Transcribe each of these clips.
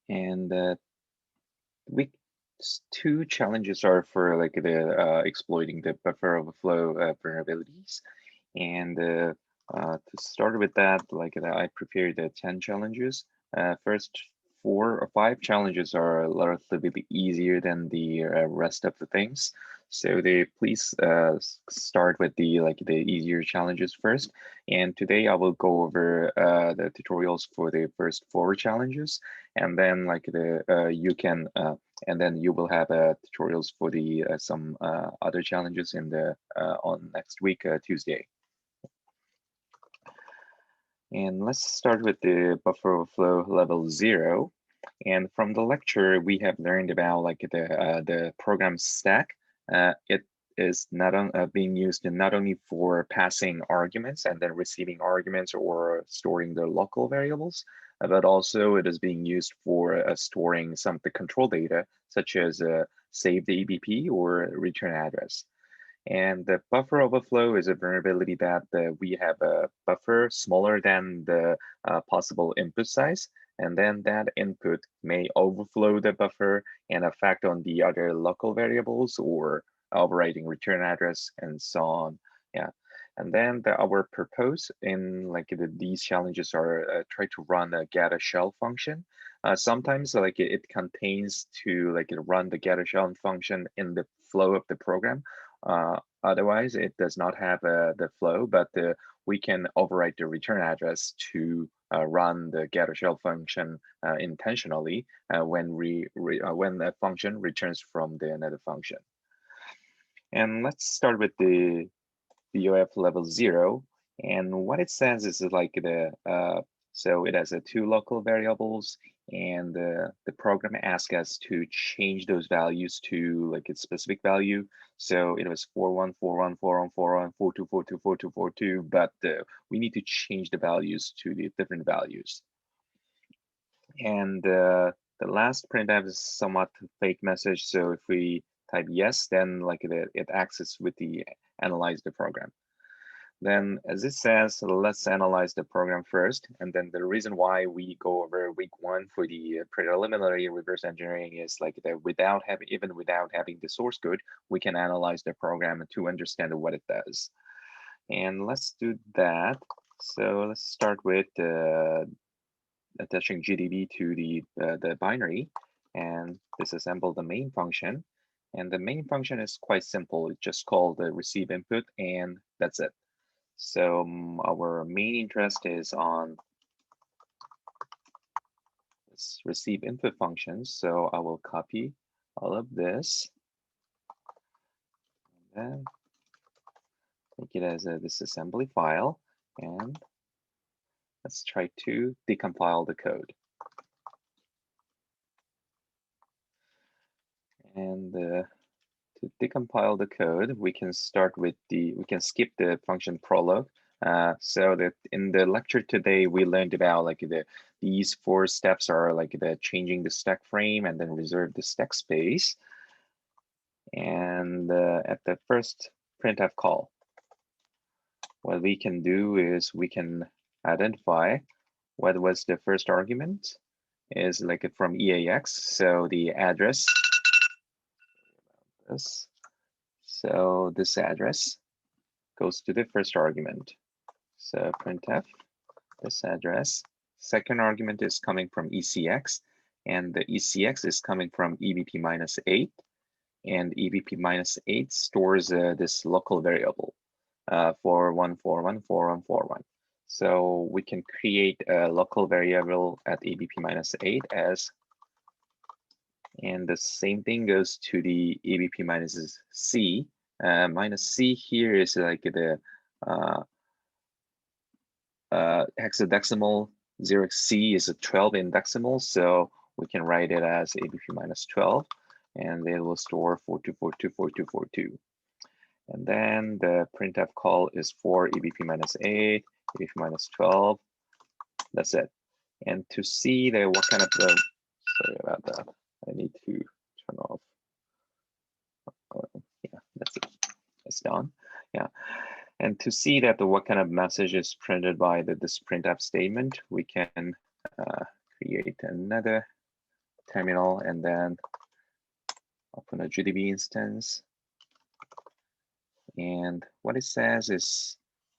And week two challenges are for like the exploiting the buffer overflow vulnerabilities. And to start with that, I prepared the 10 challenges. First 4 or 5 challenges are relatively easier than the rest of the things. So they please start with the easier challenges first. And today I will go over the tutorials for the first 4 challenges, and then you can and then you will have tutorials for the some other challenges in the on next week Tuesday. And let's start with the buffer overflow level 0. And from the lecture, we have learned about the program stack. It is not being used not only for passing arguments and then receiving arguments or storing the local variables, but also it is being used for storing some of the control data, such as save the EBP or return address. And the buffer overflow is a vulnerability that we have a buffer smaller than the possible input size. And then that input may overflow the buffer and affect on the other local variables or overwriting return address and so on. Yeah. And then our purpose in these challenges are try to run a get a shell function. Sometimes it contains to run the get a shell function in the flow of the program. Otherwise, it does not have the flow, but we can overwrite the return address to run the get or shell function intentionally when the function returns from the another function. And let's start with the BOF level 0. And what it says is so it has 2 local variables, and the program asks us to change those values to a specific value. So it was 41, 41, 41, 41, 42, 42, 42, 42, but we need to change the values to the different values. And the last printf is somewhat fake message. So if we type yes, then it accesses with the analyze the program. Then as it says, let's analyze the program first. And then the reason why we go over week 1 for the preliminary reverse engineering is that without having the source code, we can analyze the program to understand what it does. And let's do that. So let's start with attaching GDB to the binary and disassemble the main function. And the main function is quite simple. It's just called the receive input, and that's it. So our main interest is on this receive input functions. So I will copy all of this and then make it as a disassembly file. And let's try to decompile the code. And to decompile the code, we can skip the function prologue. So that in the lecture today, we learned about these 4 steps are the changing the stack frame and then reserve the stack space. And at the first printf call, what we can do is we can identify what was the first argument is from EAX. So the address, so this address goes to the first argument. So printf, this address. Second argument is coming from ECX, and the ECX is coming from EBP minus 8, and EBP minus 8 stores this local variable 41414141. So we can create a local variable at EBP minus 8 as, and the same thing goes to the EBP minus C. Minus C here is the hexadecimal. 0x is a 12 in decimal, so we can write it as ABP minus 12, and it will store 42424242. And then the printf call is for EBP minus 8, EBP minus 12. That's it. And to see what kind of sorry about that. I need to turn off. Yeah, that's it. It's done. Yeah. And to see that what kind of message is printed by this printf statement, we can create another terminal, and then open a GDB instance. And what it says is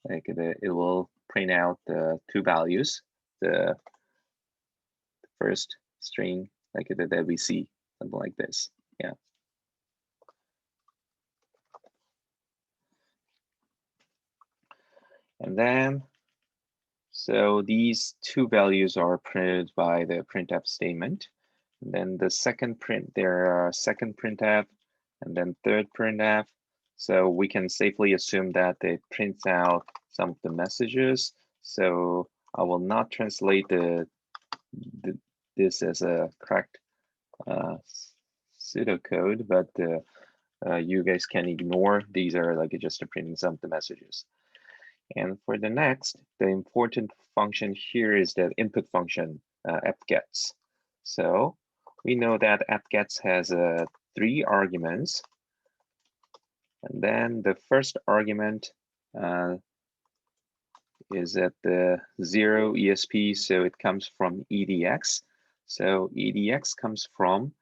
like it will print out the two values, the first string like that we see, something like this. Yeah. And then, so these two values are printed by the printf statement. And then the second print, there are second printf, and then third printf. So we can safely assume that it prints out some of the messages. So I will not translate this as a correct pseudocode, but you guys can ignore. These are like just printing some of the messages. And for the next, the important function here is the input function fgets. So we know that fgets has 3 arguments. And then the first argument is at the 0 ESP, so it comes from EDX. So EDX comes from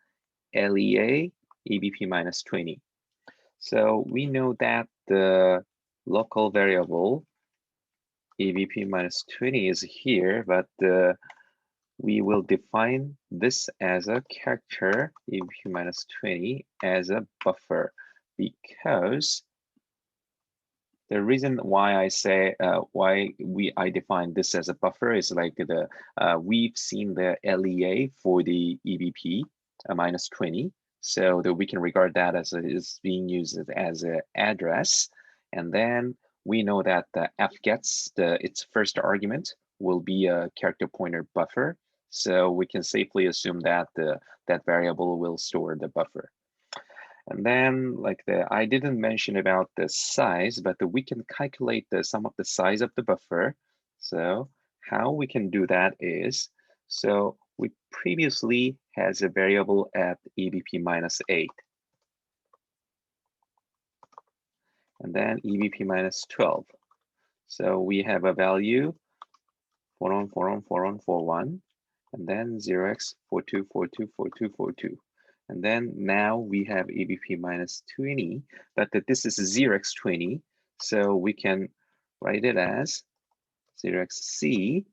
LEA EBP minus 20. So we know that the local variable EBP minus 20 is here, but we will define this as a character EBP minus 20 as a buffer, because the reason why I say I define this as a buffer is like we've seen the LEA for the EBP minus 20, so that we can regard that as is being used as an address, and then we know that the fgets, its first argument will be a character pointer buffer, so we can safely assume that that variable will store the buffer. And then like I didn't mention about the size, but we can calculate the sum of the size of the buffer. So how we can do that is, so we previously has a variable at EBP minus 8. And then EBP minus 12. So we have a value 41, 41, 41, 41, and then 0x 42, 42, 42, 42. And then now we have EBP minus 20, but this is 0x20. So we can write it as 0xc,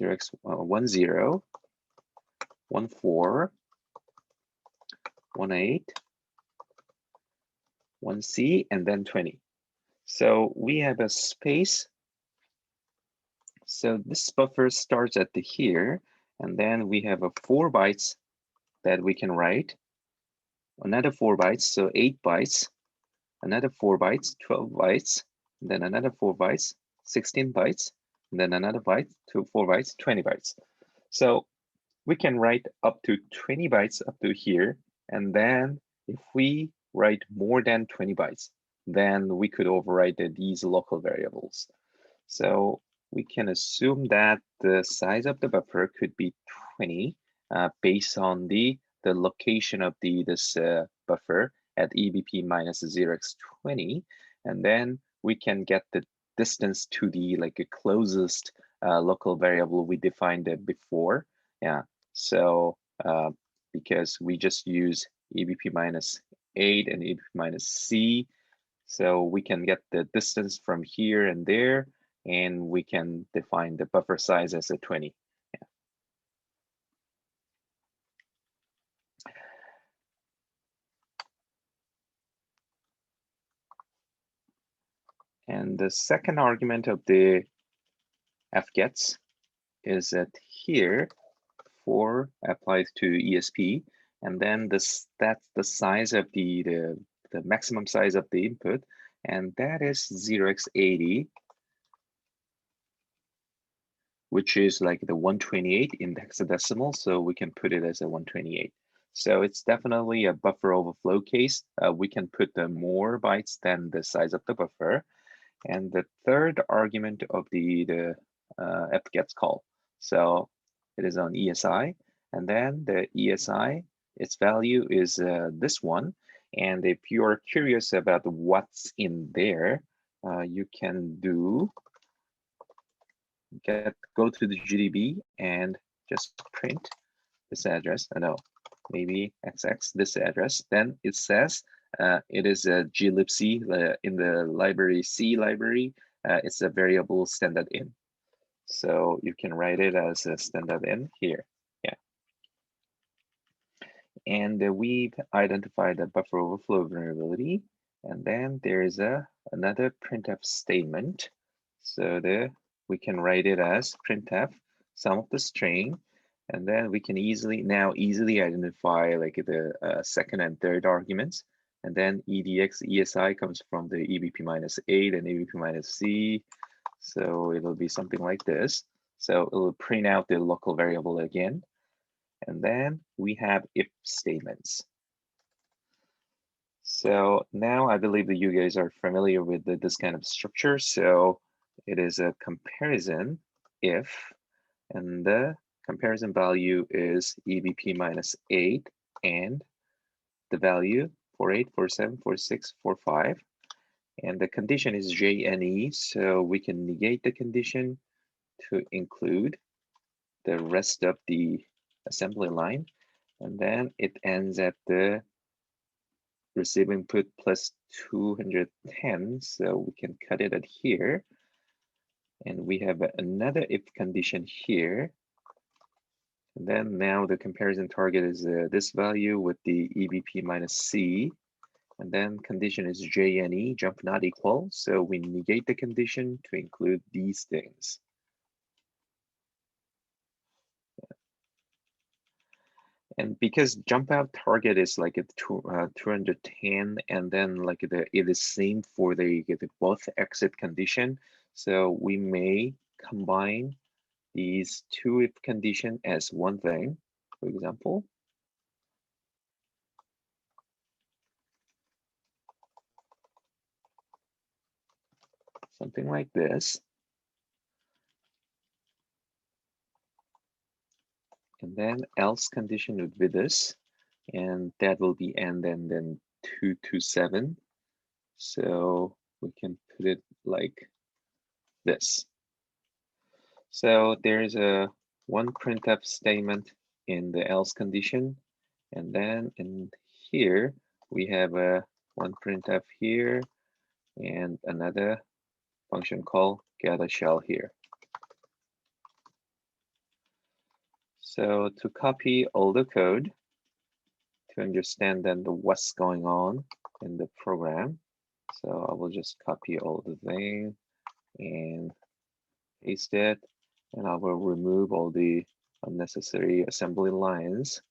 0x10, 14, 18, 1c, and then 20. So we have a space. So this buffer starts at here, and then we have a 4 bytes that we can write, another 4 bytes, so 8 bytes, another 4 bytes, 12 bytes, then another 4 bytes, 16 bytes, and then another byte, 4 bytes, 20 bytes. So we can write up to 20 bytes up to here, and then if we write more than 20 bytes, then we could overwrite these local variables. So we can assume that the size of the buffer could be 20 based on the location of this buffer at EBP minus 0x20, and then we can get the distance to the closest local variable we defined before. Yeah, so because we just use EBP minus 8 and EBP minus C, so we can get the distance from here and there, and we can define the buffer size as a 20. Yeah. And the second argument of the fgets is that here for applies to ESP, and then that's the size of the maximum size of the input, and that is 0x80, which is like the 128 in hexadecimal, so we can put it as a 128. So it's definitely a buffer overflow case. We can put more bytes than the size of the buffer. And the third argument of the fgets call. So it is on ESI, and then the ESI, its value is this one. And if you are curious about what's in there, you can go to the GDB and just print this address. No, maybe XX this address. Then it says it is a glibc in the library C library. It's a variable standard in. So you can write it as a standard in here. Yeah. And we've identified the buffer overflow vulnerability. And then there is another printf statement. So we can write it as printf sum of the string. And then we can easily identify like the second and third arguments. And then edx esi comes from the ebp minus 8 and ebp minus c. So it'll be something like this. So it will print out the local variable again. And then we have if statements. So now I believe that you guys are familiar with this kind of structure. So it is a comparison if, and the comparison value is EBP minus 8 and the value 48, 47, 46, 45. And the condition is JNE, so we can negate the condition to include the rest of the assembly line. And then it ends at the receive input plus 210. So we can cut it at here. And we have another if condition here. And then now the comparison target is this value with the EBP minus C. And then condition is JNE, jump not equal. So we negate the condition to include these things. And because jump out target is like a 210, and then like it is same for the both exit condition. So we may combine these two if condition as one thing, for example. Something like this. And then else condition would be this, and that will be end and then 227. So we can put it like this. So there's a one printf statement in the else condition, and then in here we have a one printf here and another function called gather shell here. So to copy all the code to understand then what's going on in the program, so I will just copy all the thing and paste it, and I will remove all the unnecessary assembly lines.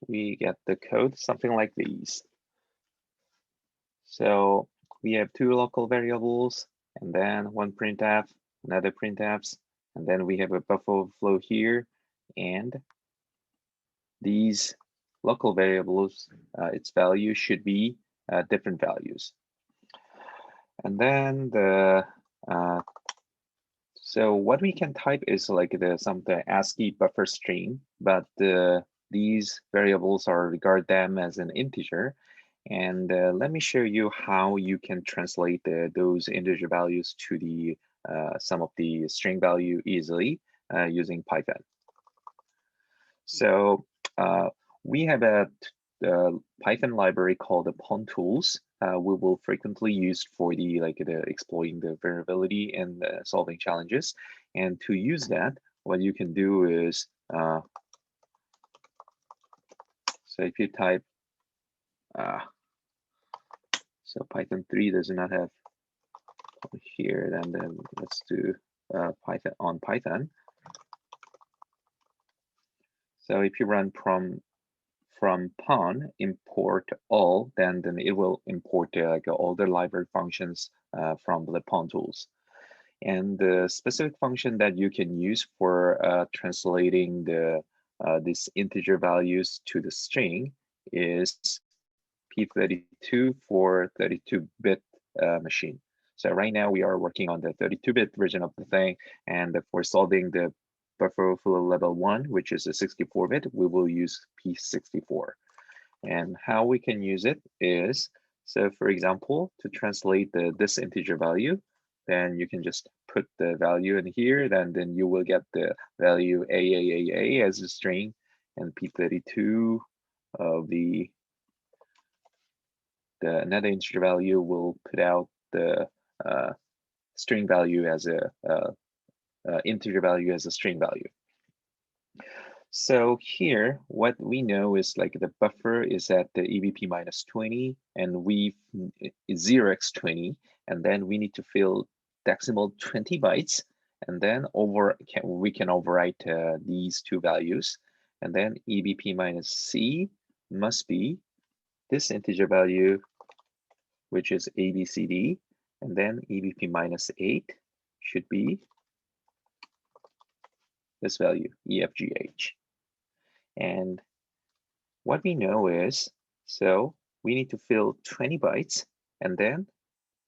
We get the code something like these. So we have two local variables, and then one printf, another printfs, and then we have a buffer overflow here, and these local variables, its value should be different values. And then so what we can type is like the ASCII buffer string, but these variables are regard them as an integer. And let me show you how you can translate those integer values to the some of the string value easily using Python. So we have a Python library called the PwnTools. We will frequently use for the exploiting the variability and solving challenges. And to use that, what you can do is so if you type so Python 3 does not have here, then let's do Python on Python. So if you run from pwn import all, then it will import all the library functions from the PwnTools. And the specific function that you can use for translating these integer values to the string is P32 for 32-bit machine. So right now we are working on the 32-bit version of the thing, and for solving the buffer overflow level 1, which is a 64-bit, we will use P64. And how we can use it is, so for example, to translate this integer value, then you can just put the value in here, then you will get the value AAAA as a string, and P32 of the another integer value will put out the string value as a integer value as a string value. So here, what we know is like the buffer is at the EBP minus 20, and we 0x20, and then we need to fill decimal 20 bytes, and then we can overwrite these two values, and then EBP minus C must be this integer value, which is ABCD, and then EBP minus 8 should be this value, EFGH. And what we know is, so we need to fill 20 bytes and then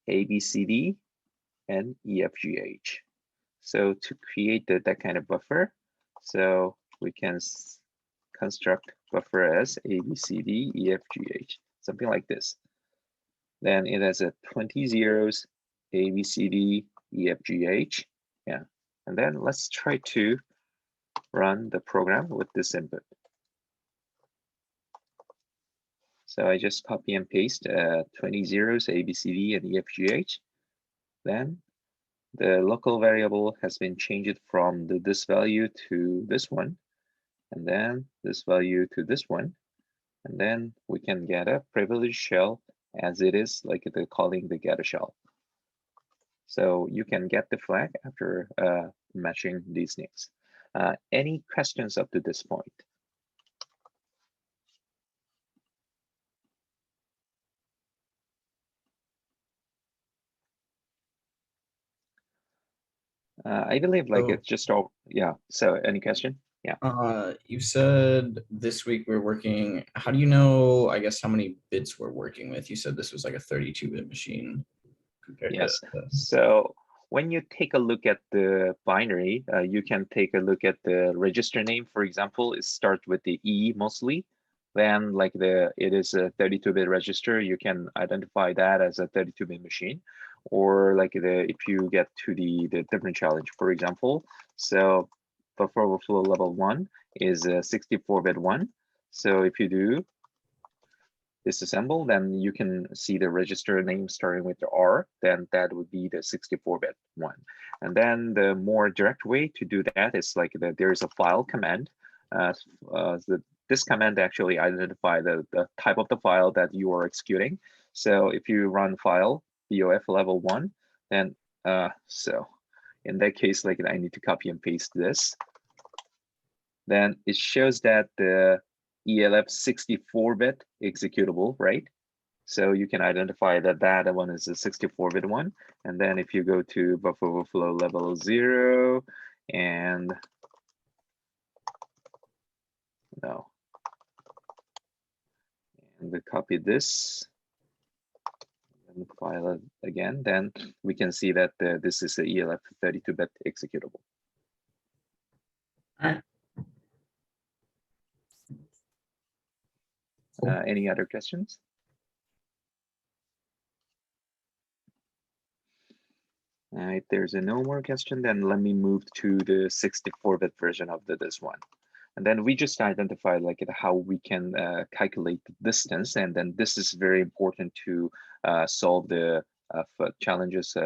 ABCD and EFGH. So to create that kind of buffer, so we can construct buffer as ABCD, EFGH, something like this. Then it has a 20 zeros, ABCD, EFGH. Yeah. And then let's try to run the program with this input. So I just copy and paste 20 zeros, ABCD and EFGH. Then the local variable has been changed from this value to this one, and then this value to this one. And then we can get a privileged shell as it is, like they're calling the getter shell. So you can get the flag after matching these names. Any questions up to this point? I believe like it's just all, yeah. So any question? Yeah. You said this week we're working, how do you know, I guess, how many bits we're working with? You said this was like a 32-bit machine compared yes. to. So when you take a look at the binary, you can take a look at the register name. For example, it starts with the E mostly. Then like it is a 32-bit register, you can identify that as a 32-bit machine. Or like if you get to the different challenge, for example, so buffer overflow level 1 is a 64-bit one. So if you do disassemble, then you can see the register name starting with the R, then that would be the 64-bit one. And then the more direct way to do that is like there is a file command. This command actually identify the type of the file that you are executing. So if you run file BOF level 1, then so in that case, like I need to copy and paste this. Then it shows that the ELF 64-bit executable, right? So you can identify that that one is a 64-bit one. And then if you go to buffer overflow level 0 and no, and we copy this and file it again, then we can see that this is the ELF 32-bit executable. All right. Any other questions? All right, there's no more question, then let me move to the 64-bit version of this one. And then we just identified like how we can calculate the distance. And then this is very important to solve the challenges,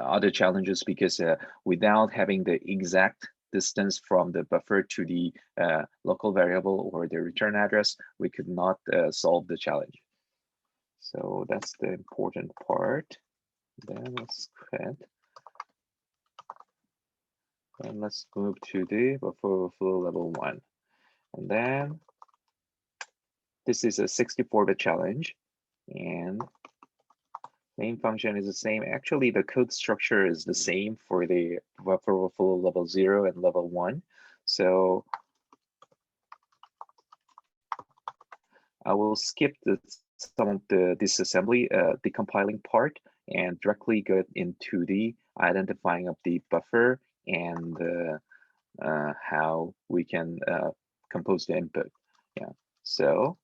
other challenges, because without having the exact distance from the buffer to the local variable or the return address, we could not solve the challenge. So that's the important part. Then let's quit. And let's move to the buffer overflow level 1. And then this is a 64-bit challenge. And main function is the same. Actually, the code structure is the same for the buffer overflow level 0 and level 1. So I will skip some of the disassembly, the compiling part, and directly go into the identifying of the buffer and how we can compose the input. Yeah. So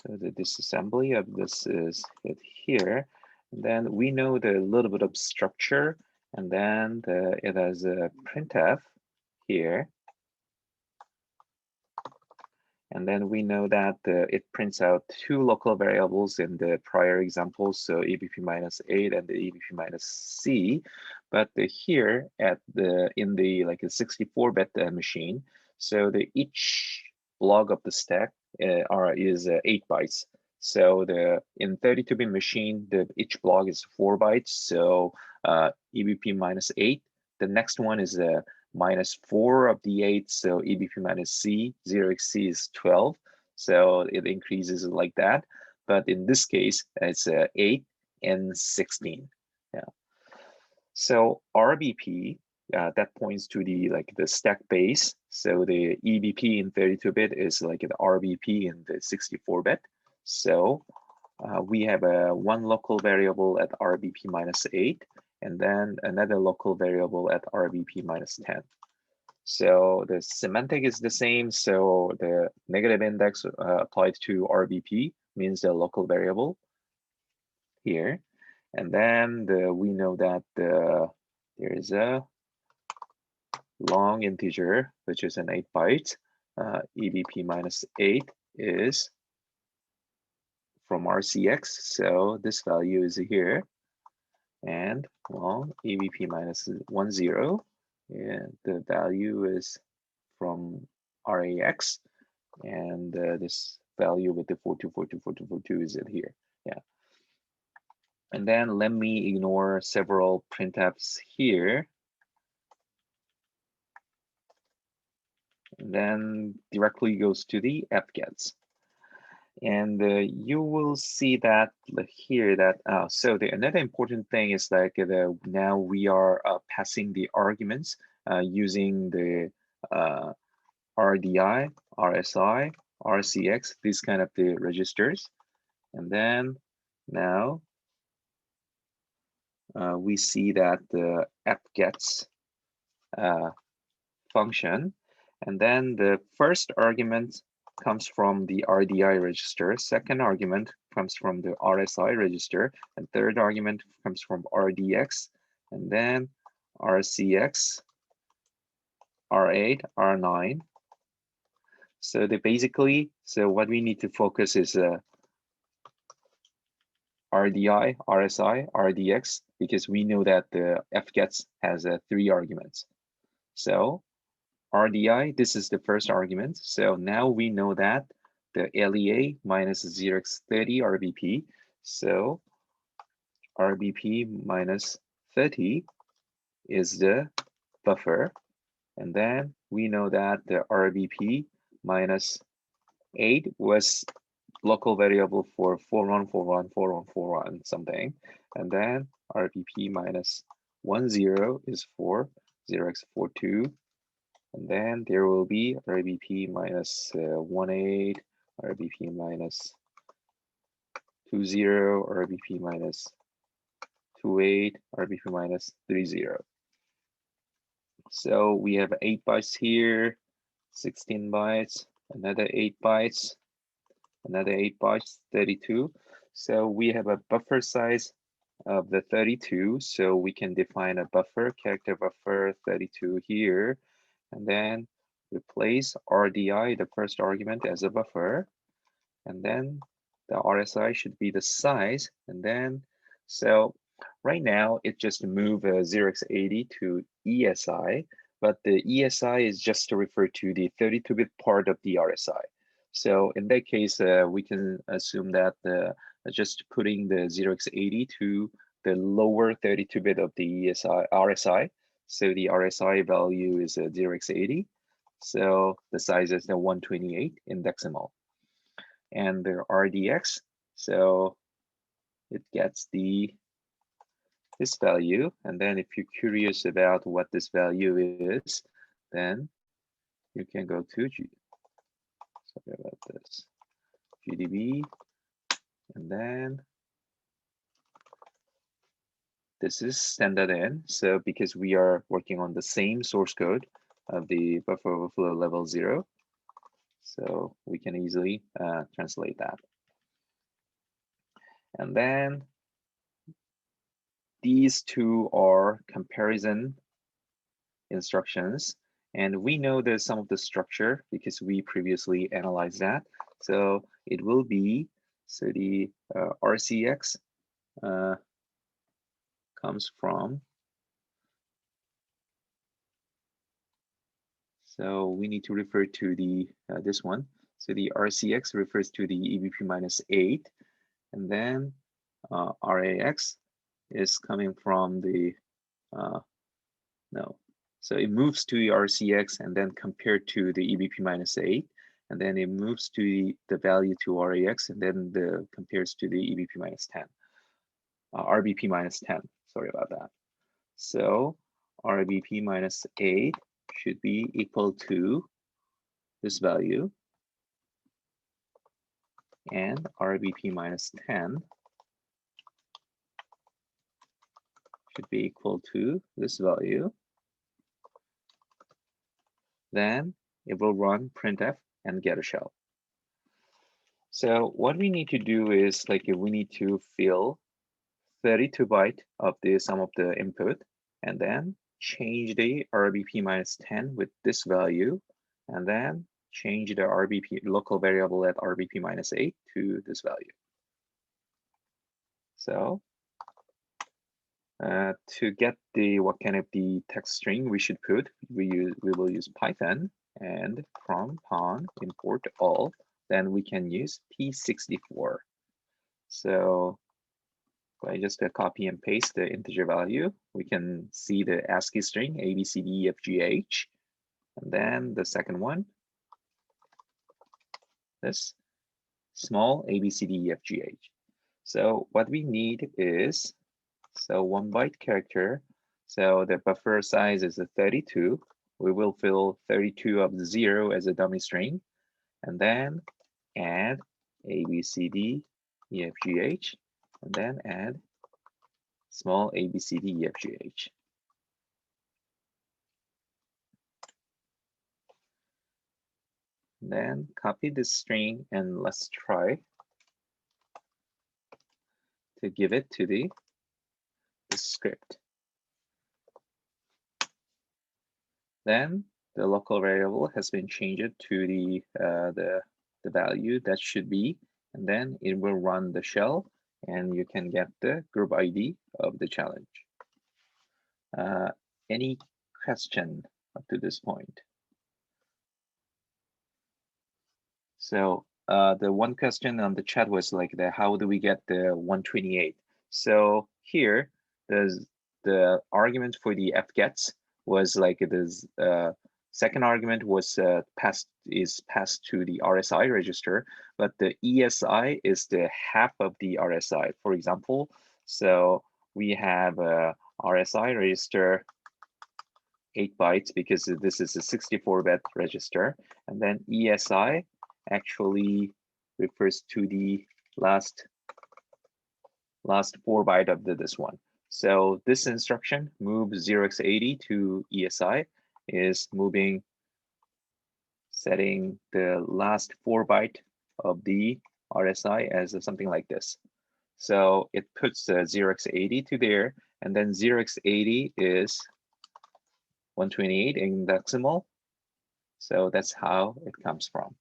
the disassembly of this is it here. And then we know the little bit of structure, and then it has a printf here. And then we know that it prints out two local variables in the prior example, so EBP minus 8 and the EBP minus C. But here at the in the like a 64-bit machine, so the each block of the stack is 8 bytes. So the in 32-bit machine, the each block is 4 bytes. So EBP minus 8. The next one is minus 4 of the 8, so EBP minus C, 0xC is 12, so it increases like that. But in this case, it's 8 and 16. Yeah. So RBP, that points to the the stack base. So the EBP in 32-bit is like the RBP in the 64-bit. So we have one local variable at RBP minus 8, and then another local variable at RBP minus 10. So the semantic is the same. So the negative index applied to RBP means the local variable here. And then we know that there is a long integer, which is an 8 byte. EBP minus 8 is from RCX. So this value is here. And long EBP minus 10. And the value is from RAX. And this value with the 42424242 is it here. Yeah. And then let me ignore several printfs here. And then directly goes to the fgets. And you will see that here that so the another important thing is like now we are passing the arguments using the RDI, RSI, RCX, these kind of the registers. And then now we see that the fgets function, and then the first argument comes from the RDI register, second argument comes from the RSI register, and third argument comes from RDX, and then RCX, R8, R9. So so what we need to focus is RDI, RSI, RDX, because we know that the fgets has 3 arguments. So RDI, this is the first argument. So now we know that the LEA minus 0x30 RBP. So RBP minus 30 is the buffer. And then we know that the RBP minus 8 was local variable for 41414141 something. And then RBP minus 10 is for 0x42. And then there will be RBP minus 18, RBP minus 20, RBP minus 28, RBP minus 30. So we have 8 bytes here, 16 bytes, another 8 bytes, another 8 bytes, 32. So we have a buffer size of the 32. So we can define a buffer, character buffer 32 here, and then replace RDI, the first argument, as a buffer. And then the RSI should be the size. And then, so right now it just moved 0x80 to ESI, but the ESI is just to refer to the 32-bit part of the RSI. So in that case, we can assume that just putting the 0x80 to the lower 32-bit of the ESI, RSI. So the RSI value is 0x80. So the size is the 128 in decimal. And the RDX, so it gets this value. And then if you're curious about what this value is, then you can go to sorry about this, GDB, and then this is standard in. So because we are working on the same source code of the buffer overflow level 0, so we can easily translate that. And then these two are comparison instructions. And we know there's some of the structure because we previously analyzed that. So it will be, so the RCX comes from, so we need to refer to the this one. So the RCX refers to the EBP minus 8, and then RAX is coming from the, no. So it moves to the RCX and then compared to the EBP minus 8, and then it moves to the value to RAX and then compares to the EBP minus 10, RBP minus 10, sorry about that. So RBP minus 8 should be equal to this value, and RBP minus 10 should be equal to this value. Then it will run printf and get a shell. So what we need to do is like we need to fill 32 byte of the sum of the input, and then change the RBP minus 10 with this value, and then change the RBP local variable at RBP minus 8 to this value. So to get the what kind of the text string we should put, we will use Python, and from pon import all, then we can use P64. So if I just copy and paste the integer value, we can see the ASCII string A, B, C, D, E, F, G, H, and then the second one, this small A, B, C, D, E, F, G, H. So what we need is, so 1 byte character. So the buffer size is a 32. We will fill 32 of the 0 as a dummy string, and then add A, B, C, D, E, F, G, H, and then add small a, b, c, d, e, f, g, h. Then copy this string and let's try to give it to the script. Then the local variable has been changed to the value that should be, and then it will run the shell, and you can get the group ID of the challenge. Any question up to this point? So the one question on the chat was like, how do we get the 128? So here, the argument for the fgets was like this. Second argument was passed to the RSI register, but the ESI is the half of the RSI. For example, so we have a RSI register 8 bytes because this is a 64-bit register, and then ESI actually refers to the last 4 byte of this one. So this instruction, move 0x80 to ESI, is moving, setting the last 4 byte of the RSI as something like this. So it puts 0x80 to there, and then 0x80 is 128 in decimal. So that's how it comes from.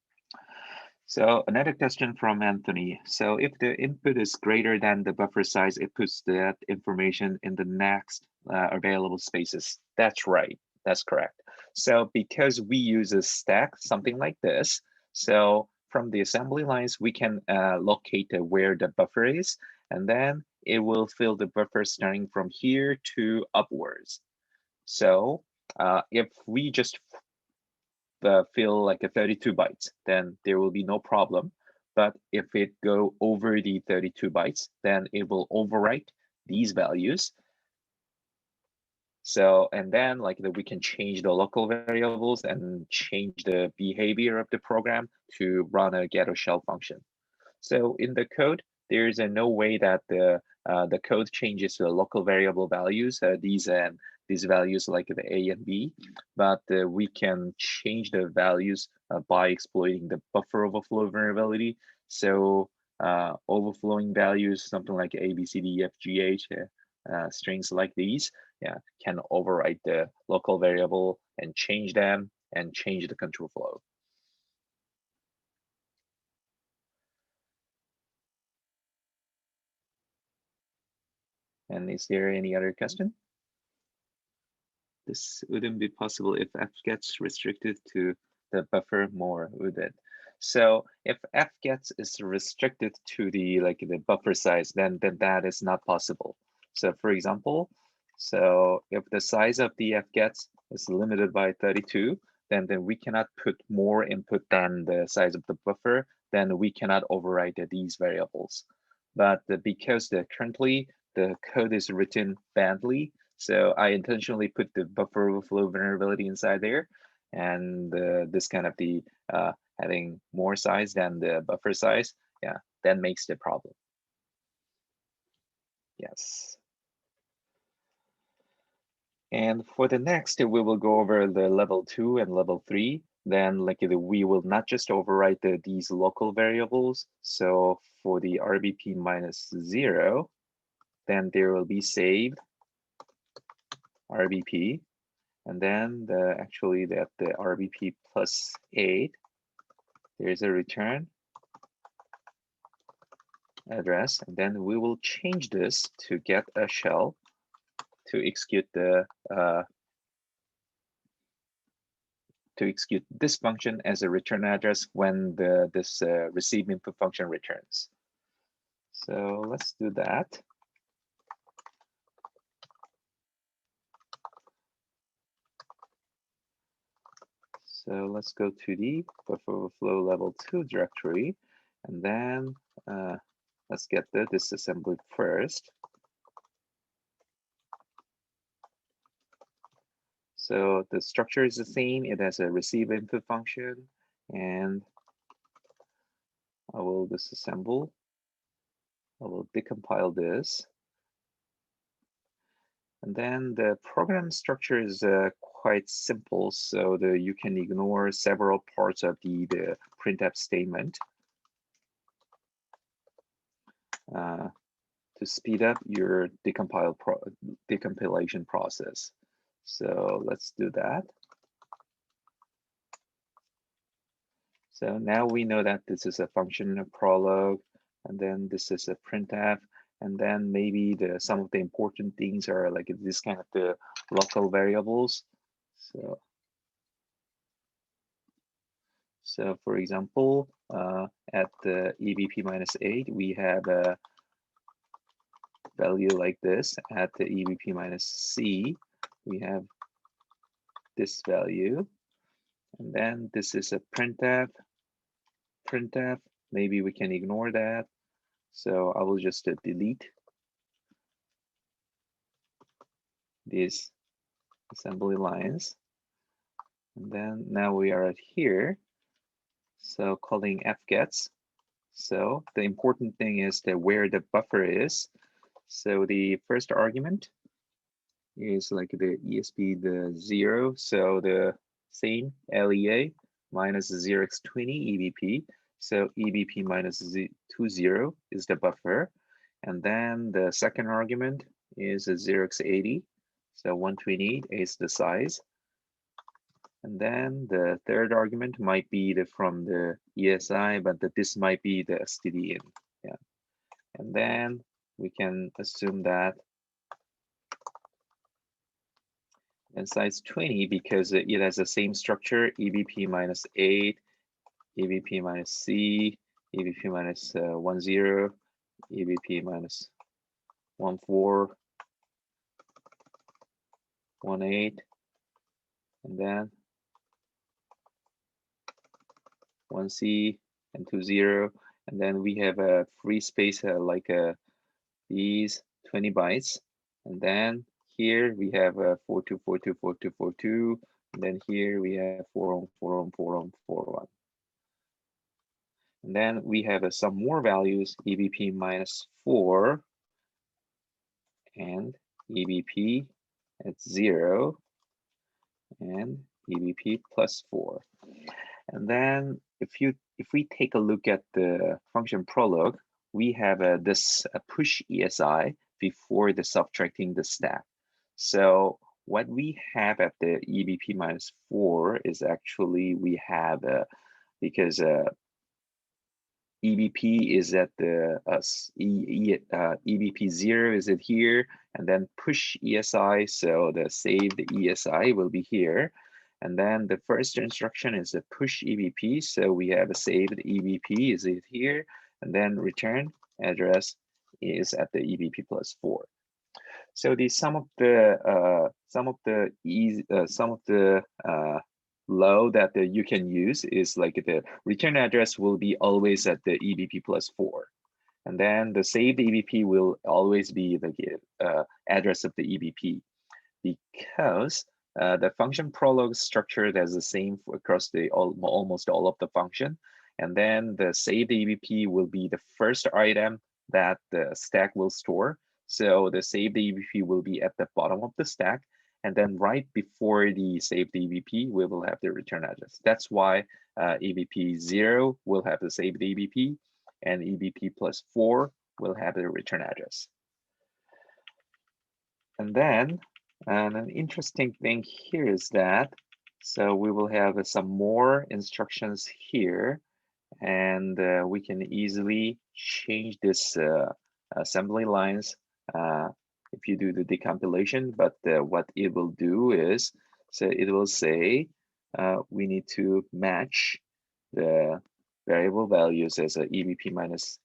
So another question from Anthony. So if the input is greater than the buffer size, it puts that information in the next available spaces. That's right. That's correct. So because we use a stack, something like this, so from the assembly lines, we can locate where the buffer is, and then it will fill the buffer starting from here to upwards. So if we just fill like a 32 bytes, then there will be no problem. But if it go over the 32 bytes, then it will overwrite these values. So, and then like we can change the local variables and change the behavior of the program to run a get or shell function. So in the code, there is no way that the code changes the local variable values, these values like the A and B, but we can change the values by exploiting the buffer overflow vulnerability. So overflowing values, something like A, B, C, D, E, F, G, H, strings like these, yeah, can overwrite the local variable and change them and change the control flow. And is there any other question? This wouldn't be possible if f gets restricted to the buffer more, would it? So if f gets is restricted to the buffer size, then that is not possible. So for example, so if the size of the f gets is limited by 32, then we cannot put more input than the size of the buffer, then we cannot override these variables. But because currently the code is written badly, so I intentionally put the buffer overflow vulnerability inside there, and this kind of the having more size than the buffer size, yeah, that makes the problem. Yes. And for the next, we will go over the level 2 and level 3. Then we will not just overwrite these local variables. So for the RBP minus 0, then there will be saved RBP. And then actually the RBP plus 8, there's a return address. And then we will change this to get a shell to execute this function as a return address when this receive input function returns. So let's do that. So let's go to the buffer overflow level 2 directory, and then let's get the disassembly first. So the structure is the same. It has a receive input function, and I will disassemble. I will decompile this. And then the program structure is quite simple, so you can ignore several parts of the printf statement to speed up your decompilation process. So let's do that. So now we know that this is a function of prologue, and then this is a printf, and then maybe some of the important things are like this kind of the local variables. So for example, at the EBP minus 8, we have a value like this. At the EBP minus C, we have this value. And then this is a printf. Maybe we can ignore that. So I will just delete these assembly lines. And then now we are at here. So calling fgets. So the important thing is that where the buffer is. So the first argument is like the ESP, the 0. So the same LEA minus 0x20 EBP. So EBP minus 20 is the buffer. And then the second argument is a 0x80. So 128 is the size. And then the third argument might be from the ESI, but this might be the STD in. Yeah. And then we can assume that and size 20 because it has the same structure, EBP minus 8, EBP minus C, EBP minus 10, EBP minus 14, 18, and then 1C and 20, and then we have a free space like these 20 bytes, and then here we have 42424242, and then here we have 41414141. And then we have some more values, EBP minus 4 and EBP at 0 and EBP plus 4. And then if we take a look at the function prologue, we have this push ESI before the subtracting the stack. So what we have at the EBP minus 4 is actually we have because EBP is at the EBP 0 is it here, and then push ESI, so the saved ESI will be here. And then the first instruction is a push EBP, so we have a saved EBP is it here, and then return address is at the EBP plus 4. So the some of the low that you can use is like the return address will be always at the EBP plus 4. And then the saved EBP will always be the address of the EBP, because the function prologue structure is the same across the almost all of the function. And then the saved EBP will be the first item that the stack will store. So the saved EBP will be at the bottom of the stack. And then right before the saved EBP, we will have the return address. That's why EBP 0 will have the saved EBP, and EBP plus 4 will have the return address. And then an interesting thing here is that, so we will have some more instructions here, and we can easily change this assembly lines if you do the decompilation. But what it will do is, so it will say we need to match the variable values as a EBP minus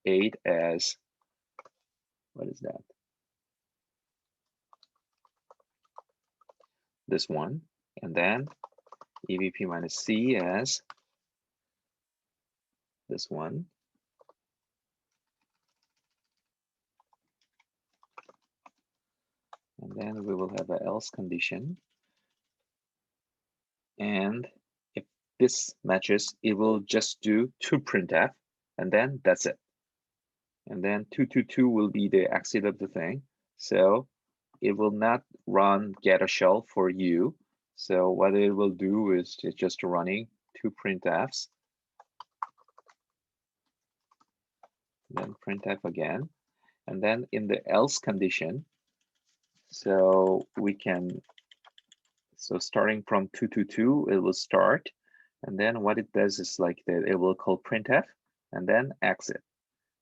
8 as, what is that? This one, and then EBP minus C as this one. And then we will have an else condition. And if this matches, it will just do to printf, and then that's it. And then 222 will be the exit of the thing. So it will not run get a shell for you. So what it will do is just running two printfs, then printf again. And then in the else condition, so we can, so starting from 222, it will start. And then what it does is like that, it will call printf and then exit.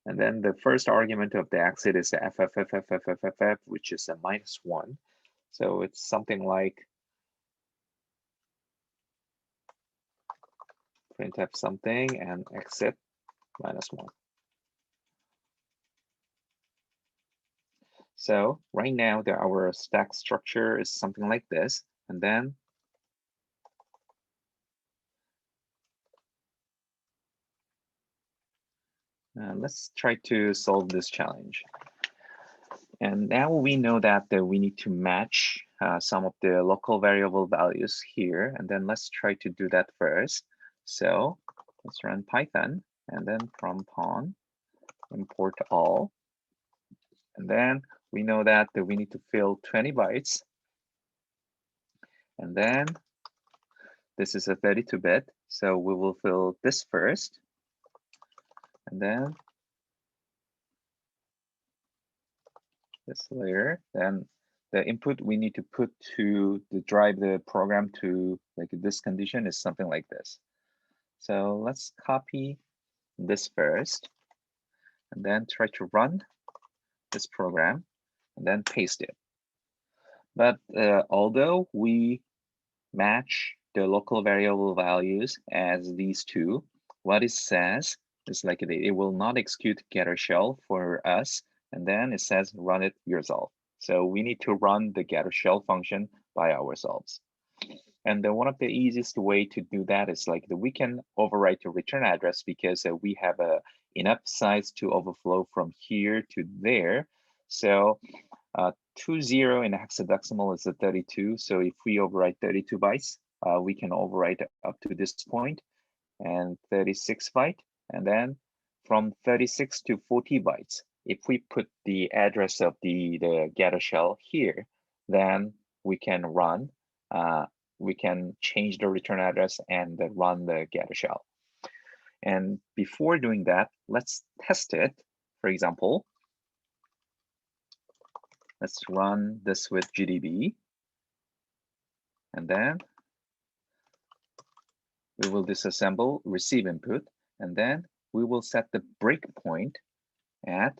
And then the first argument of the exit is the ffffffff, which is a -1. So it's something like printf something and exit -1. So right now, our stack structure is something like this. And then let's try to solve this challenge. And now we know that we need to match some of the local variable values here. And then let's try to do that first. So let's run Python, and then from pawn, import all. And then we know that we need to fill 20 bytes. And then this is a 32-bit. So we will fill this first. And then this layer, then the input we need to put to drive the program to like this condition is something like this. So let's copy this first, and then try to run this program, and then paste it. But although we match the local variable values as these two, what it says is like it will not execute getter shell for us, and then it says run it yourself. So we need to run the getter shell function by ourselves. And one of the easiest way to do that is like we can overwrite the return address, because we have enough size to overflow from here to there. So 20 in hexadecimal is a 32. So if we overwrite 32 bytes, we can overwrite up to this point and 36 byte. And then from 36 to 40 bytes, if we put the address of the getter shell here, then we can run, we can change the return address and run the getter shell. And before doing that, let's test it. For example, let's run this with GDB. And then we will disassemble receive input. And then we will set the breakpoint at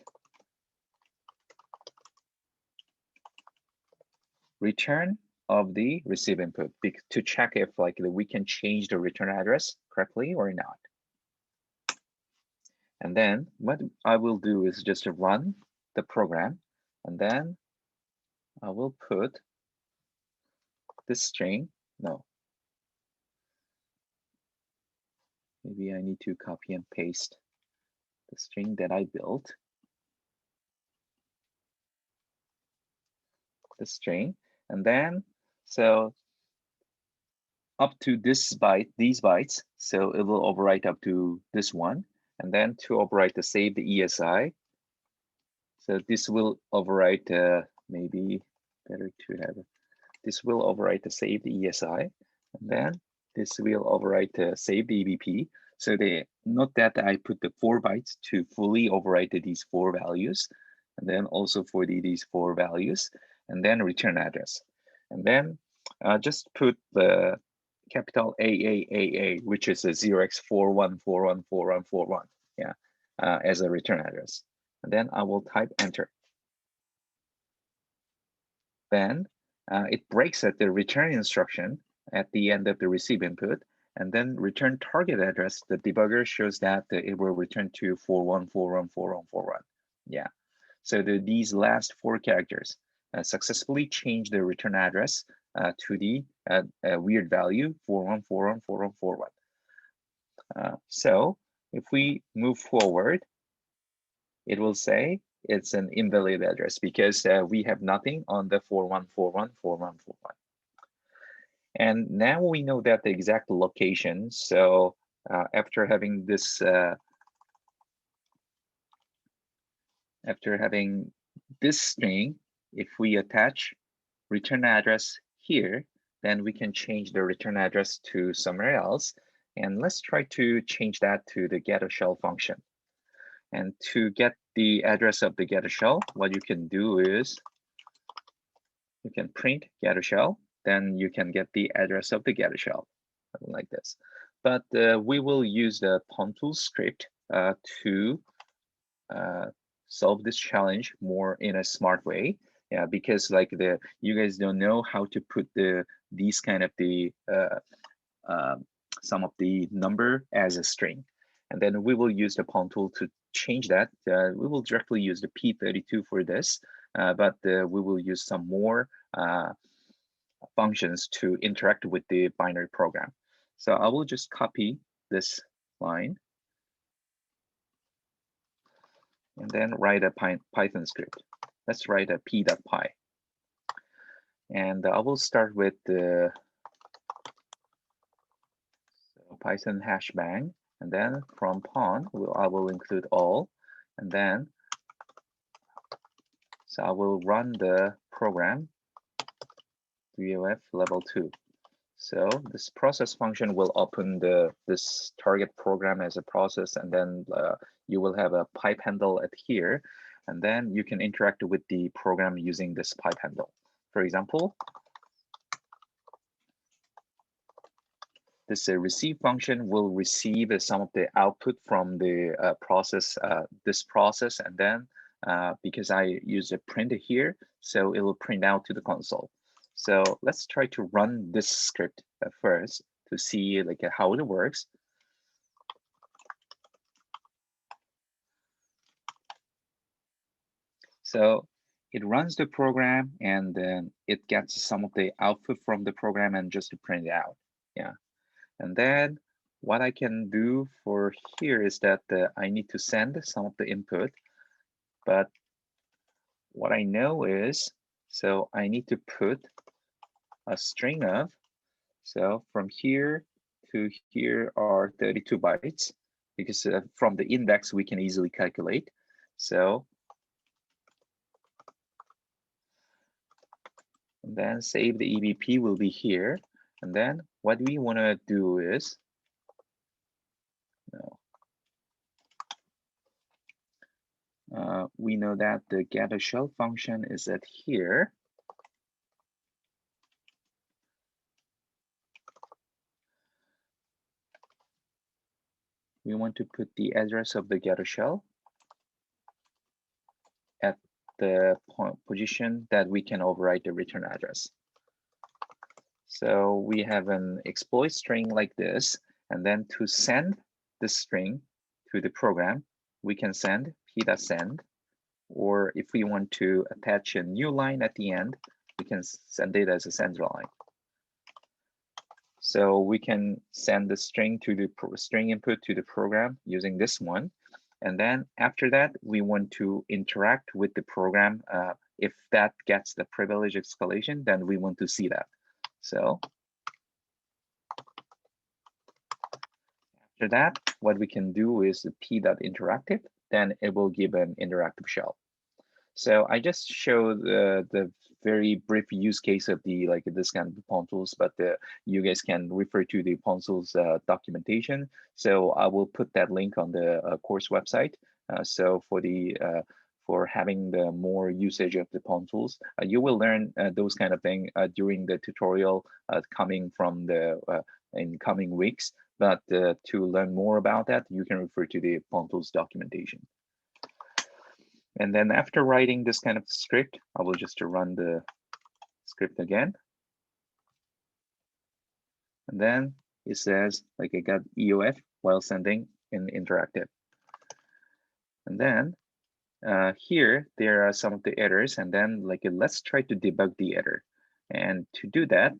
return of the receive input to check if like we can change the return address correctly or not. And then what I will do is just run the program, and then I will put this string. No, maybe I need to copy and paste the string that I built. The string, and then so up to this byte, these bytes, so it will overwrite up to this one, and then to overwrite the save the ESI. So this will overwrite, maybe better to have, this will overwrite the save the ESI, and then this will overwrite the save the EBP. So note that I put the 4 bytes to fully overwrite these 4 values, and then also for these 4 values, and then return address. And then just put the capital AAAA, which is a 0x41414141, yeah, as a return address. And then I will type enter. Then it breaks at the return instruction at the end of the receive input, and then return target address. The debugger shows that it will return to 41414141. Yeah. So these last 4 characters successfully change the return address to the weird value 41414141. So if we move forward, it will say it's an invalid address because we have nothing on the 41414141. And now we know that the exact location. So after having this, string, if we attach return address here, then we can change the return address to somewhere else. And let's try to change that to the getter shell function. And to get the address of the getter shell, what you can do is you can print getter shell, then you can get the address of the getter shell, like this. But we will use the Pontool script to solve this challenge more in a smart way. Yeah, because like you guys don't know how to put these kind of some of the number as a string. And then we will use the Pontool to change that. We will directly use the P32 for this, but we will use some more functions to interact with the binary program. So I will just copy this line and then write a Python script. Let's write a p.py. And I will start with the Python hashbang, and then from pon, I will include all, and then so I will run the program DOF level 2. So this process function will open this target program as a process, and then you will have a pipe handle at here, and then you can interact with the program using this pipe handle. For example, this receive function will receive some of the output from the process, this process, and then because I use a printer here, so it will print out to the console. So let's try to run this script first to see like how it works. So it runs the program, and then it gets some of the output from the program and just to print it out. Yeah. And then what I can do for here is that I need to send some of the input. But what I know is, So I need to put a string of, so from here to here are 32 bytes, because from the index we can easily calculate. So and then save the EBP will be here. And then what we want to do is, we know that the get a shell function is at here. We want to put the address of the getter shell at the position that we can overwrite the return address. So we have an exploit string like this, and then to send this string to the program, we can send p.send, or if we want to attach a new line at the end, we can send it as a send line. So we can send the string to the string input to the program using this one. And then after that, we want to interact with the program. If that gets the privilege escalation, then we want to see that. So after that, what we can do is the p.interactive, then it will give an interactive shell. So I just showed the very brief use case of the this kind of pawn tools, but you guys can refer to the pawn tools documentation. So I will put that link on the course website. So for having the more usage of the pawn tools, you will learn those kind of thing during the tutorial coming from the in coming weeks. But to learn more about that, you can refer to the pawn tools documentation. And then after writing this kind of script, I will just run the script again. And then it says I got EOF while sending in interactive. And then here there are some of the errors, and then let's try to debug the error. And to do that,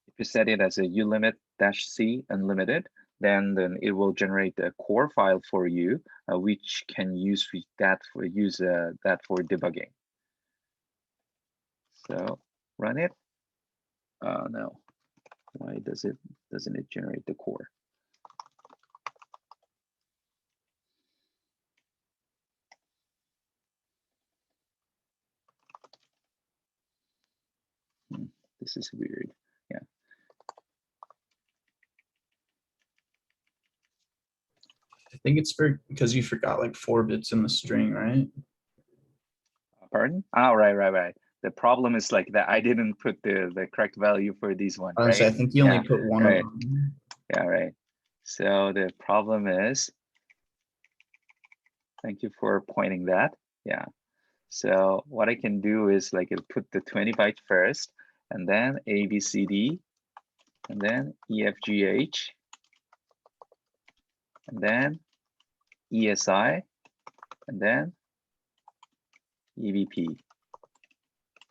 if you set it as a ulimit-c unlimited, then it will generate a core file for you, which can use that for debugging. So run it. No, why doesn't it generate the core? This is weird. Yeah. I think it's because you forgot like 4 bits in the string, right? Pardon? Oh, right. The problem is that I didn't put the correct value for these ones, right? So I think you only put one of them. Yeah, right. So the problem is, thank you for pointing that. Yeah. So what I can do is put the 20 byte first, and then A, B, C, D, and then E, F, G, H, and then ESI, and then EVP,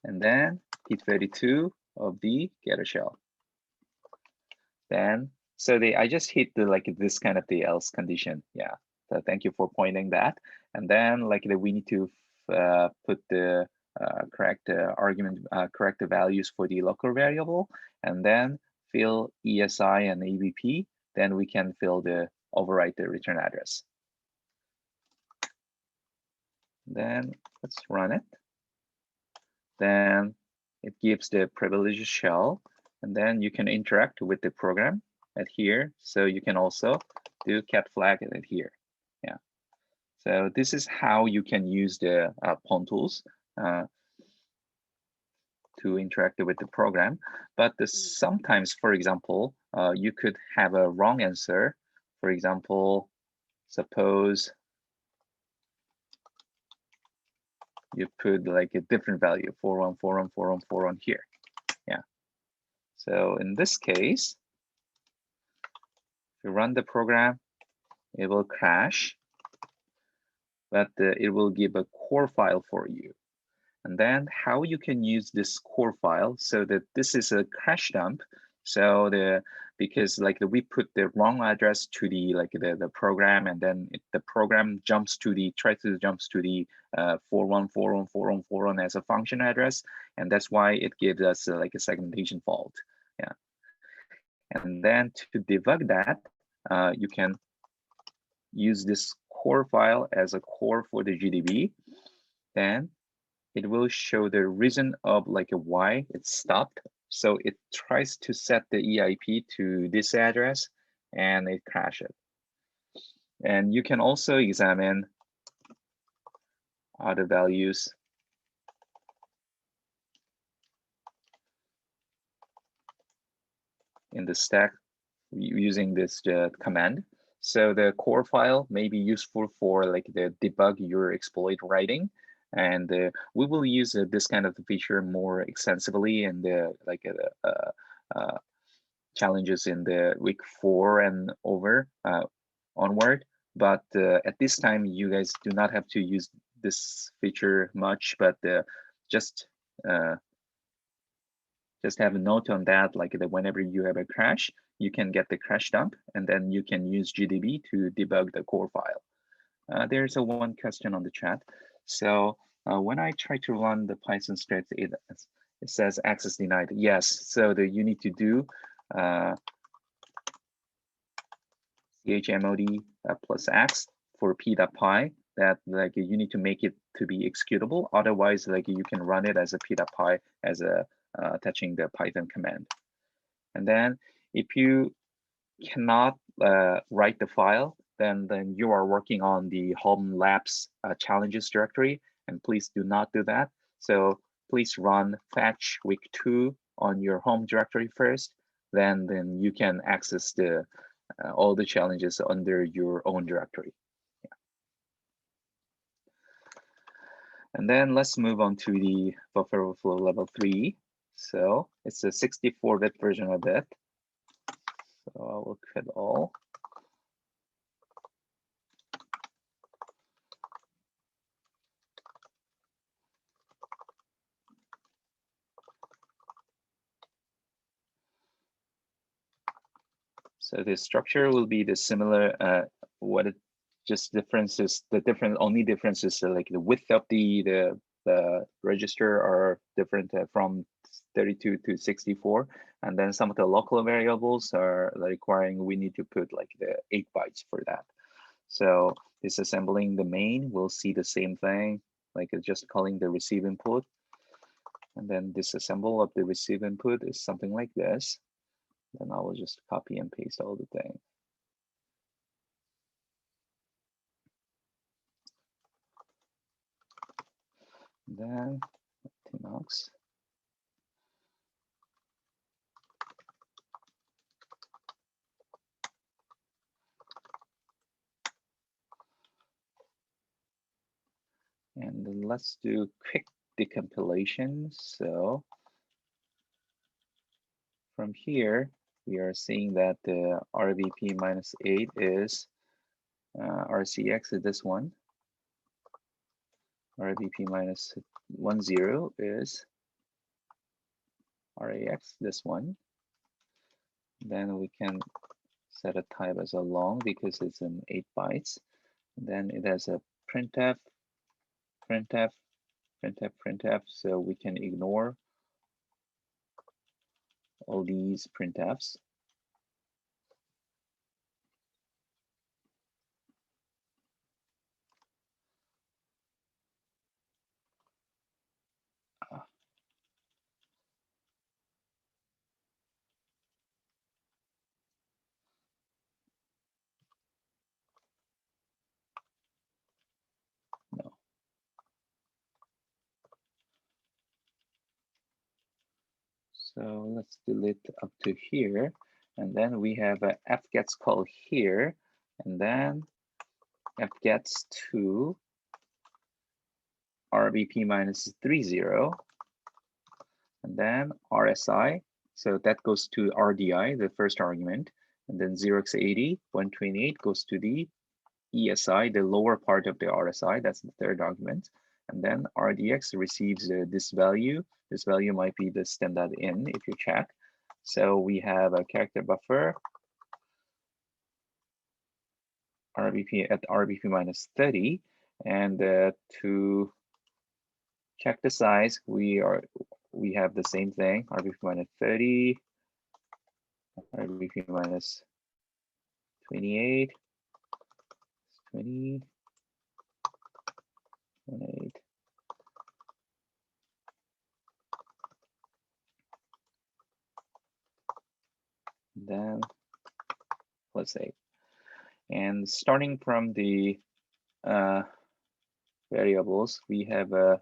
and then P32 of the getter shell. Then, so I just hit the this kind of the else condition. Yeah. So thank you for pointing that. And then we need to put the correct argument, correct the values for the local variable, and then fill ESI and EVP. Then we can overwrite the return address. Then let's run it. Then it gives the privileged shell, and then you can interact with the program at here. So you can also do cat flag at here. Yeah. So this is how you can use the pawn tools to interact with the program. But sometimes, for example, you could have a wrong answer. For example, suppose you put a different value, 41414141 here. Yeah. So in this case, if you run the program, it will crash, but it will give a core file for you. And then how you can use this core file so that this is a crash dump. So because like we put the wrong address to the the program, and then the program jumps to the 41414141 as a function address, and that's why it gives us like a segmentation fault. Yeah, and then to debug that, you can use this core file as a core for the GDB. Then it will show the reason of like why it stopped. So it tries to set the EIP to this address and it crashed it. And you can also examine other values in the stack using this command. So the core file may be useful for like the debug your exploit writing. And we will use this kind of feature more extensively in the challenges in the week 4 and onward. But at this time, you guys do not have to use this feature much, but just have a note on that, like that whenever you have a crash, you can get the crash dump, and then you can use GDB to debug the core file. There's one question on the chat. So when I try to run the Python script, it says access denied. Yes, so you need to do chmod plus x for p.py, that like you need to make it to be executable. Otherwise, like you can run it as a p.py as a attaching the Python command. And then if you cannot write the file, then you are working on the home labs challenges directory, and please do not do that. So please run fetch week2 on your home directory first, then you can access the all the challenges under your own directory. Yeah. And then let's move on to the buffer overflow level 3. So it's a 64-bit version of it. So I will quit all. So the structure will be the similar. What it just differences, only difference is like the width of the register are different from 32 to 64, and then some of the local variables are requiring we need to put like the 8 bytes for that. So disassembling the main, we'll see the same thing, like just calling the receive input, and then disassemble of the receive input is something like this. Then I will just copy and paste all the thing. Then Tinox. And then let's do quick decompilation. So from here, we are seeing that the RVP minus 8 is RCX is this one. RVP minus 10 is RAX, this one. Then we can set a type as a long because it's in 8 bytes. And then it has a printf, printf, printf, printf. So we can ignore all these printfs. No. So let's delete up to here. And then we have a fgets call here. And then fgets to RVP minus 30. And then RSI. So that goes to RDI, the first argument. And then 0x80, 128 goes to the ESI, the lower part of the RSI. That's the third argument. And then RDX receives this value. This value might be the standard in if you check. So we have a character buffer RBP at RBP minus 30, and to check the size, we have the same thing, RBP minus 30, RBP minus 28, 20, 28. Then let's say, and starting from the variables, we have a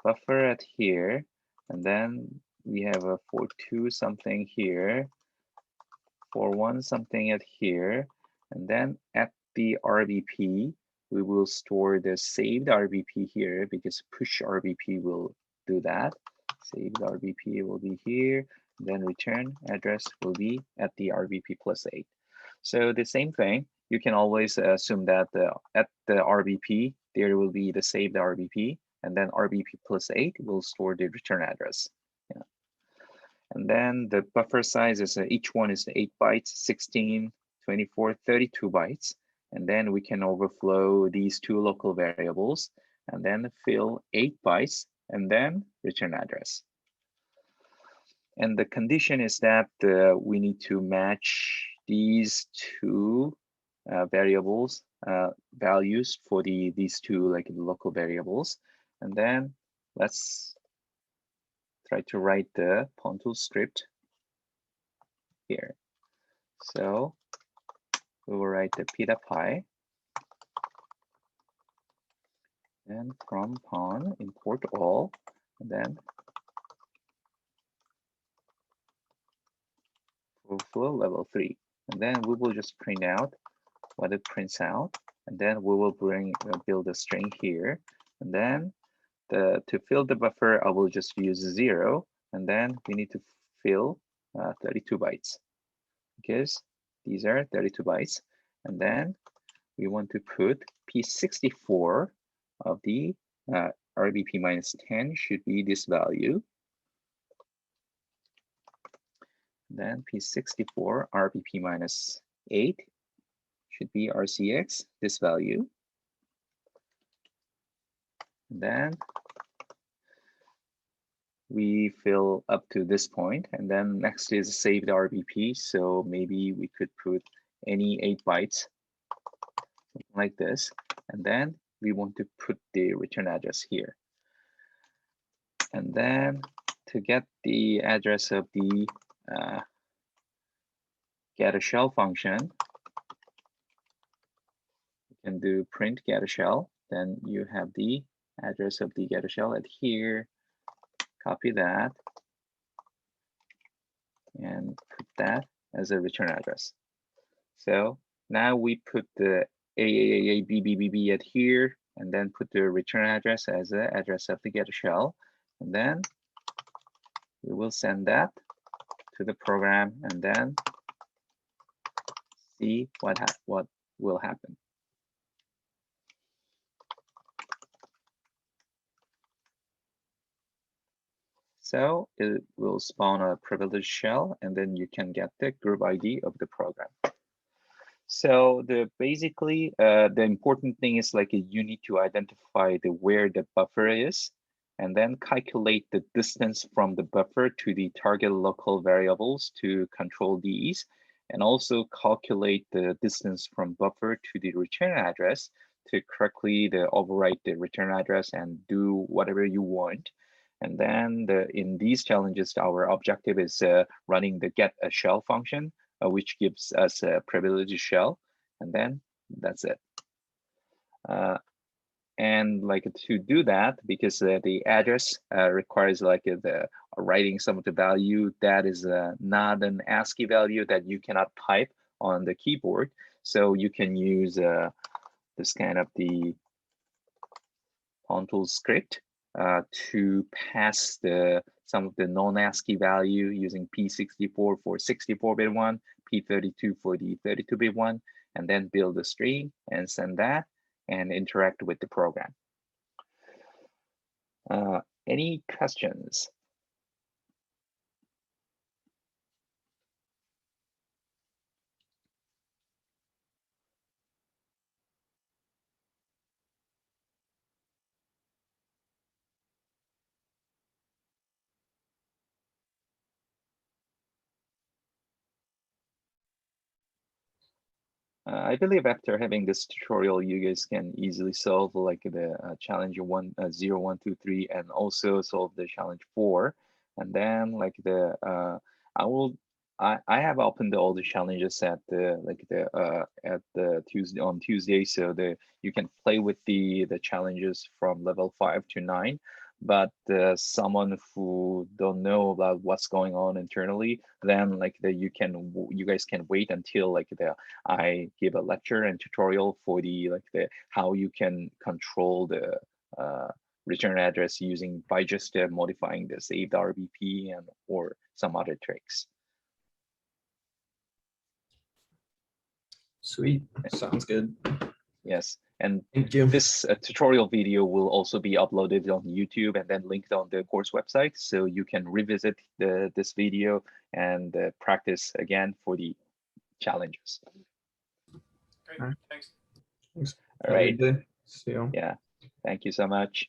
buffer at here, and then we have a for2 something here, for1 something at here, and then at the RBP, we will store the saved RBP here because push RBP will do that. Saved RBP will be here, then return address will be at the RBP plus 8. So the same thing, you can always assume that at the RBP, there will be the saved RBP, and then RBP plus 8 will store the return address. Yeah. And then the buffer size is each one is 8 bytes, 16, 24, 32 bytes. And then we can overflow these two local variables and then fill 8 bytes and then return address. And the condition is that we need to match these two variables values for these two like local variables. And then let's try to write the Pontool script here. So we will write the pida.py, and from pon import all, and then overflow level 3. And then we will just print out what it prints out, and then we will build a string here, and then to fill the buffer, I will just use 0, and then we need to fill 32 bytes because these are 32 bytes, and then we want to put P64 of the RBP minus 10 should be this value. Then P64 RBP minus 8 should be RCX, this value. And then we fill up to this point, and then next is saved RBP. So maybe we could put any 8 bytes like this, and then we want to put the return address here. And then to get the address of the get a shell function, you can do print get a shell. Then you have the address of the get a shell at here. Copy that and put that as a return address. So now we put the AAAABBBB at here, and then put the return address as the address of the get a shell, and then we will send that to the program, and then see what will happen. So it will spawn a privileged shell, and then you can get the group ID of the program. So basically the important thing is like you need to identify where the buffer is, and then calculate the distance from the buffer to the target local variables to control these, and also calculate the distance from buffer to the return address to correctly overwrite the return address and do whatever you want. And then in these challenges, our objective is running the get a shell function, which gives us a privileged shell, and then that's it. And like to do that, because the address requires like the writing some of the value that is not an ASCII value that you cannot type on the keyboard. So you can use this kind of the Pontool script to pass some of the non-ASCII value using P64 for 64-bit one, P32 for the 32-bit one, and then build a string and send that and interact with the program. Any questions? I believe after having this tutorial, you guys can easily solve like the challenge 0, 1, 2, 3, and also solve the challenge 4. And then like the I will I have opened all the challenges at the Tuesday on Tuesday, so the you can play with the challenges from level 5 to 9. But someone who don't know about what's going on internally, then like you guys can wait until like the I give a lecture and tutorial for the how you can control the return address using by just modifying the saved RBP and or some other tricks. Sweet. Sounds good. Yes, and Thank you. this tutorial video will also be uploaded on YouTube and then linked on the course website, so you can revisit this video and practice again for the challenges. Great. All right. Thanks. Thanks. All right. Have a good day. See you. Yeah. Thank you so much.